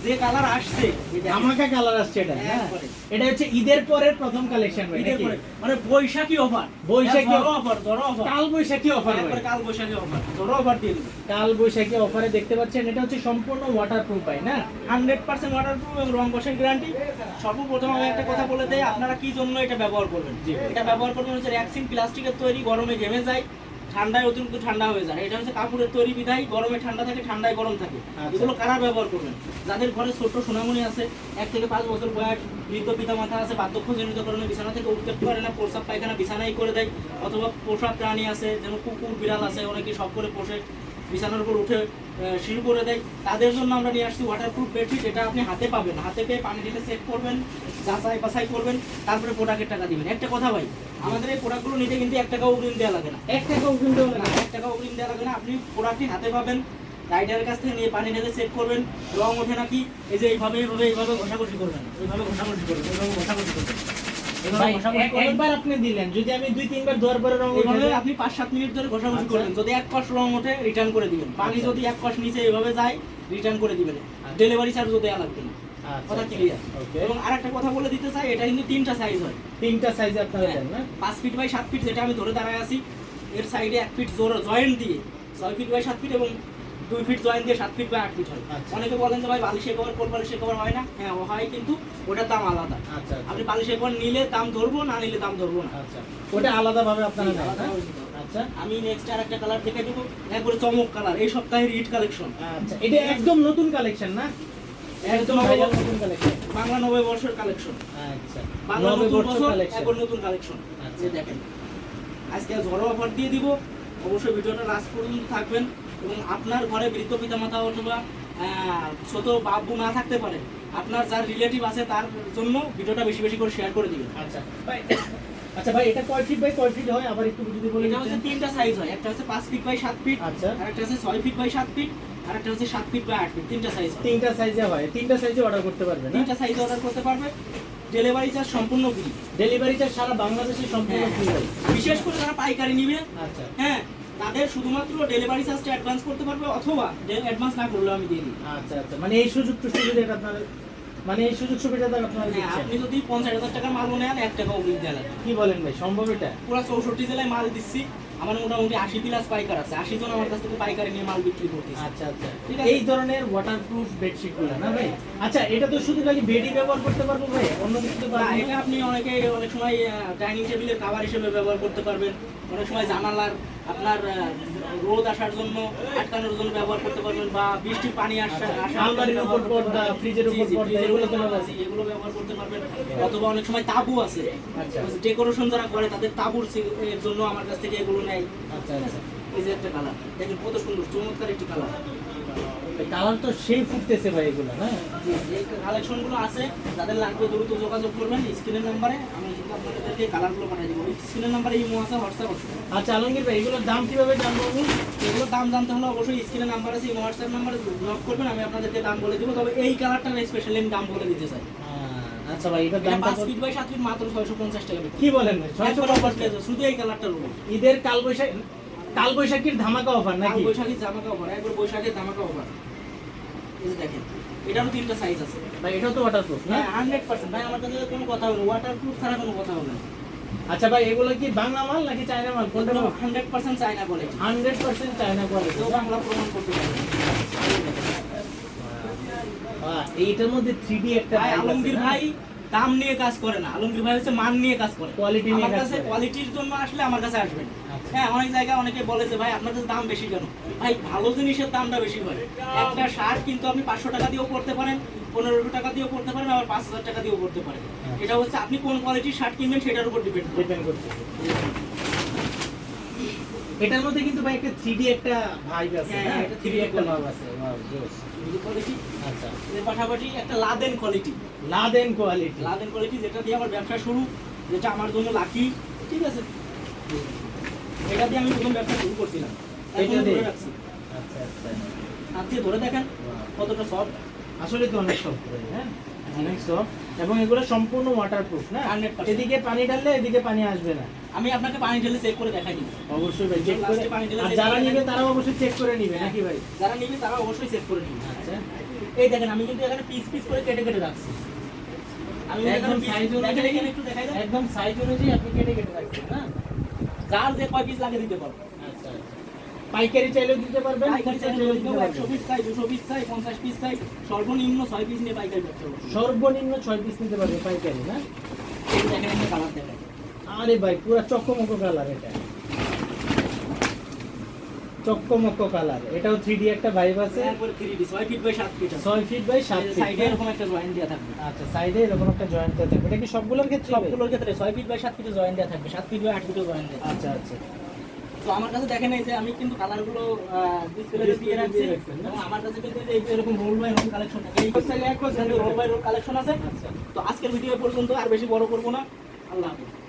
যে কালার আসছে আমাকে কালার আসছে এটা। এটা হচ্ছে ঈদের পরের প্রথম কালেকশন ভাই ঈদের নাকি? পরে মানে বৈশাখী অফার, বৈশাখী অফার, জড়ো অফার, কাল বৈশাখী অফার একবারে কাল বৈশাখী অফার, জড়ো অফার দিয়ে দেব। কাল বৈশাখী অফারে দেখতে পাচ্ছেন এটা হচ্ছে সম্পূর্ণ ওয়াটারপ্রুফ ভাই না? 100% ওয়াটারপ্রুফ এবং রং কষের গ্যারান্টি। সর্বপ্রথম আমি একটা কথা বলে দেই, আপনারা কি জন্য এটা ব্যবহার করবেন। এটা ব্যবহার করবেন হচ্ছে রেক্সিন প্লাস্টিকের তৈরি, গরমে ঘেমে যায়, ঠান্ডায় অতিরিক্ত ঠান্ডা হয়ে যায়। এটা হচ্ছে কাপড়ের তৈরি বিধায় গরমে ঠান্ডা থাকে, ঠান্ডায় গরম থাকে। এগুলো কারা ব্যবহার করবেন? যাদের ঘরে ছোট সোনামণি আছে, 1 থেকে 5 বছর বয়স, বৃদ্ধ পিতা মাতা আছে, বার্ধক্যজনিত কারণে বিছানা থেকে উঠতে পারে না, প্রস্রাব পায়খানা বিছানাই করে দেয়, অথবা পোষা প্রাণী আছে যেমন কুকুর বিড়াল আছে, অনেকে সব করে পোষে, বিছানার উপর উঠে শুরু করে দেয়, তাদের জন্য আমরা নিয়ে আসছি ওয়াটারপ্রুফ বেডশিট। এটা আপনি হাতে পাবেন, হাতে পেয়ে পানি ঢেলে চেক করবেন, যাচাই বাছাই করবেন, তারপরে প্রোডাক্টের টাকা দিবেন। একটা কথা ভাই, আমাদের এই প্রোডাক্টগুলো নিতে কিন্তু 1 টাকাও অগ্রিম দেওয়া লাগে না। 1 টাকা অগ্রিম দেওয়া লাগে না? 1 টাকা অগ্রিম দেওয়া লাগে না। আপনি প্রোডাক্টটি হাতে পাবেন, রাইডারের কাছ থেকে নিয়ে পানি ঢেলে চেক করবেন, রং ওঠে নাকি, এই যে এইভাবে ঘষাঘষি করবেন, এইভাবে ঘষাঘষি করবেন, এইভাবে ঘষাঘষি করবেন। ভাই, একবার আপনি দিলেন, যদি আমি 2-3 বার ধোয়ার পরে রং এইভাবে উঠে আপনি 5-7 মিনিট ধরে ঘষাঘষি করবেন। যদি 1 কষ রং ওঠে রিটার্ন করে দিবেন। পানি যদি 1 কষ নিচে এইভাবে যায় রিটার্ন করে দিবেন। ডেলিভারি চার্জও দেওয়া লাগবে না। কথা ক্লিয়ার। এবং আরেকটা কথা বলে দিতে চাই, এটা কিন্তু 3টা সাইজ হয়। 3টা সাইজে আপনারা দেন না? 5 ফিট বাই 7 ফিট যেটা আমি ধরে দাঁড়ায় আছি, এর সাইডে 1 ফিট জয়েন্ট দিয়ে 6 ফিট বাই 7 ফিট এবং 2 ফিট জয়েন্ট দিয়ে 7 ফিট বাই 8 ফিট হয়। অনেকে বলেন যে ভাই বালিশে কভার, কোল বালিশে কভার হয় না। হ্যাঁ হয়, কিন্তু ওটার দাম আলাদা। আপনি বালিশে কভার নিলে দাম ধরবো, না নিলে দাম ধরবো না। ওটা আলাদা ভাবে আপনারা দেন না? আচ্ছা, আমি নেক্সট আরেকটা কালার দেখাই দেবো, একবারে চমক কালার, এই সপ্তাহের হিট কালেকশন। আচ্ছা, এটা একদম নতুন কালেকশন না? একদম ভাইরাল নতুন কালেকশন। বাংলা 90 বর্ষের কালেকশন। আচ্ছা, বাংলা 90 নতুন বছর বছর, কালেকশন। একবার নতুন কালেকশন। আচ্ছা, দেখেন আজকে ঝড়ো অফার দিয়ে দিব, অবশ্যই ভিডিওটা লাস্ট পর্যন্ত থাকবেন। এবং আপনার ঘরে বৃদ্ধ পিতামাতা অথবা ছোট বাবু না থাকতে পারে, আপনার যার রিলেটিভ আছে তার জন্য ভিডিওটা বেশি বেশি করে শেয়ার করে দিবেন। আচ্ছা ভাই, আচ্ছা ভাই, এটা কয় ফিট বাই কয় ফিট হয় আবার একটু যদি বলে এটা হচ্ছে 3টা সাইজ হয়, একটা হচ্ছে 5 ফিট বাই 7 ফিট, আচ্ছা, আর একটা হচ্ছে 6 ফিট বাই 7 ফিট, আর একটা হচ্ছে 7 ফিট বাই 8 ফিট। 3টা সাইজ হয়। 3টা সাইজে হয়, 3টা সাইজে অর্ডার করতে পারবেন না? 3টা সাইজে অর্ডার করতে পারবে। ডেলিভারি চার্জ সম্পূর্ণ ফ্রি। ডেলিভারি চার্জ সারা বাংলাদেশে সম্পূর্ণ ফ্রি ভাই। বিশেষ করে যারা পাইকারি নিবে, আচ্ছা, হ্যাঁ, তাদের শুধুমাত্র ডেলিভারি চার্জটা অ্যাডভান্স করতে পারবে, অথবা অ্যাডভান্স না করলেও আমি দিয়ে দিই। আচ্ছা আচ্ছা, মানে এই সুযোগ সুবিধা আপনাদের, মানে এই সুযোগ সুবিধাটা আপনারা হ্যাঁ, দিচ্ছেন? আপনি যদি 50,000 টাকার মাল নেন 1 টাকা অগ্রিম দেওয়া লাগবে। কি বলেন ভাই, সম্ভব এটা? পুরো 64 জেলায় মাল দিচ্ছি। আমার মোটামুটি 80 প্লাস পাইকার আছে, 80 জন আমার কাছ থেকে পাইকারি নিয়ে মাল বিক্রি করতেছে। আচ্ছা আচ্ছা, ঠিক আছে। এই ধরনের ওয়াটারপ্রুফ বেডশিটগুলো না ভাই? আচ্ছা, এটা তো শুধু খালি বেডই ব্যবহার করতে পারবো ভাই, অন্য কিছু তো না, পারবো এটা না? আপনি অনেক সময় ডাইনিং টেবিলের কভার হিসেবে ব্যবহার করতে পারবেন, অনেক সময় জানালার আপনার রোদ আসার জন্য, আটকানোর জন্য ব্যবহার করতে পারবেন, বা বৃষ্টির পানি আলমারির উপর পর্দা, ফ্রিজের উপর পর্দা, এগুলো ব্যবহার করতে পারবেন। অথবা অনেক সময় তাবু আছে, আচ্ছা, ডেকোরেশন যারা করে তাদের তাবুর এর জন্য আমার কাছ থেকে এগুলো নেয়। আচ্ছা আচ্ছা, এই যে একটা কালার দেখেন, কত সুন্দর চমৎকার একটি কালার। কালার তো সেই ফুটতেছে ভাই এগুলো না? এই কালেকশনগুলো আছে, যাদের লাগবে দ্রুত যোগাযোগ করবেন স্ক্রিনের নাম্বারে। আমি কিন্তু আপনাদেরকে কালারগুলো পাঠিয়ে দেবো। স্ক্রিনের নাম্বারে ইমো আছে, হোয়াটসঅ্যাপ আছে। আচ্ছা আলমগীর ভাই, এগুলোর দাম কিভাবে জানবো আমি? এগুলোর দাম জানতে হলে অবশ্যই স্ক্রিনের নাম্বার আছে, ইমো হোয়াটসঅ্যাপ নাম্বারে নক করবেন, আমি আপনাদেরকে দাম বলে দিব। তবে এই কালারটার স্পেশালি আমি দাম বলে দিতে চাই। আচ্ছা ভাই, এটার দাম 5 ফিট বাই 7 ফিট মাত্র 650 টাকা। কি বলেন ভাই? 650 টাকা শুধু এই কালারটার উপর। ঈদের কালবৈশাখীর ধামাকা অফার নাকি? বৈশাখীর ধামাকা অফার, একবার বৈশাখীর ধামাকা অফার। এই যে দেখেন, এটারও 3টা সাইজ আছে ভাই, এটাও তো ওয়াটারপ্রুফ না? হ্যাঁ, 100%। ভাই আমার কাছে কোনো কথা হলো ওয়াটারপ্রুফ ছাড়া কোনো কথা হলো না। আচ্ছা ভাই, এগুলো কি বাংলা মাল নাকি চায়না মাল, কোনটা? 100% চায়না কোয়ালিটি। 100% China quality. তো বাংলা প্রমাণ করতে পারবেন। এইটার মধ্যে 3D একটা ভাই আলমগীর ভাই দাম নিয়ে কাজ করে না, আলমগীর ভাই হচ্ছে মান নিয়ে কাজ করে, কোয়ালিটি নিয়ে আমার কাজ কাছে করে। কোয়ালিটির জন্য আসলে আমার কাছে আসবেন। আচ্ছা। হ্যাঁ, অনেক জায়গায় অনেকে বলে যে ভাই আপনার কাছে দাম বেশি কেন? ভাই ভালো জিনিসের দামটা বেশি হয়। একটা শার্ট কিন্তু আপনি 500 টাকা দিয়েও পড়তে পারেন, 1500 টাকা দিয়েও পড়তে পারেন, আবার 5000 টাকা দিয়েও পড়তে পারেন। এটা হচ্ছে আপনি কোন কোয়ালিটির শার্ট কিনবেন সেটার উপর ডিপেন্ড করছে। এটার মধ্যে কিন্তু ভাই একটা 3D একটা ভাইব আছে। হ্যাঁ, এটা 3D একটা ভাব আছে। ওয়াও, জোস। কোয়ালিটি। আচ্ছা, এর পাশাপাশি একটা Laden quality, Laden quality. Laden quality যেটা দিয়ে আমার ব্যবসা শুরু, যেটা আমার জন্য লাকি। ঠিক আছে, এটা দিয়ে আমি প্রথম ব্যবসা শুরু করছিলাম, এটা দিয়ে ধরে রাখছি। আচ্ছা আচ্ছা, হাত দিয়ে ধরে দেখেন কতটা সফট। আসলে তো অনেক সফট ভাই, হ্যাঁ অনেক সফট, এবং এগুলো সম্পূর্ণ ওয়াটারপ্রুফ না? 100%। এদিকে পানি ঢাললে এদিকে পানি আসবে না। আমি আপনাকে পানি ঢেলে চেক করে দেখাই দিব। অবশ্যই ভাই, চেক করে। পানি ঢেলে আর check যারা করে নিবে দেখাই তারাও অবশ্যই চেক করে নিবে নাকি ভাই? যারা নিবে তারা অবশ্যই চেক করে নিবে। আচ্ছা, এই দেখেন আমি কিন্তু এখানে পিস পিস করে কেটে কেটে রাখছি। আমি একদম এখানে সাইজ দেখেন অনুযায়ী এখানে একটু দেখাই দেন। একদম সাইজ অনুযায়ী আপনি কেটে কেটে রাখছেন না? যার যে কয় পিস লাগে দিতে পারবো। আচ্ছা আচ্ছা। পাইকারি চাইলেও দিতে পারবেন, পাইকারি খুচরা চাইলে চাইলেও দিতে 100 পারবেন। পিস চাই, 200 পিস চাই, 50 পিস চাই, সর্বনিম্ন 6 পিস নিয়ে পাইকারি করতে হবে। সর্বনিম্ন 6 পিস নিতে পারবে পাইকারি না? এই দেখেন একটা কালার দেখেন। আরে ভাই পুরো চকমক কালার এটা, চকমক কালার। এটাও 3D একটা ভাইব আছে। একবারে 3D 6 ফিট বাই 7 ফিট আছে। 6 ফিট বাই 7 ফিট। সাইডে এরকম একটা জয়েন্ট দেয়া থাকবে। আচ্ছা, সাইডে এরকম একটা জয়েন্ট দেওয়া থাকবে। এটা কি সবগুলোর ক্ষেত্রে? সবগুলোর ক্ষেত্রে 6 ফিট বাই 7 ফিটে জয়েন্ট দেয়া থাকবে, 7 ফিট বাই 8 ফিটে জয়েন্ট দেয়া। আচ্ছা আচ্ছা। তো আমার কাছে দেখেন এই যে আমি কিন্তু কালারগুলো ডিসপ্লেতে দিয়ে রাখছি এবং আমার কাছে কিন্তু এই যে এরকম রোল বাই রোল কালেকশন থাকে। এই স্টাইলে এক রোল বাই রোল কালেকশন আছে। আচ্ছা। তো আজকের ভিডিও পর্যন্ত, আর বেশি বড় করব না। আল্লাহ হাফেজ।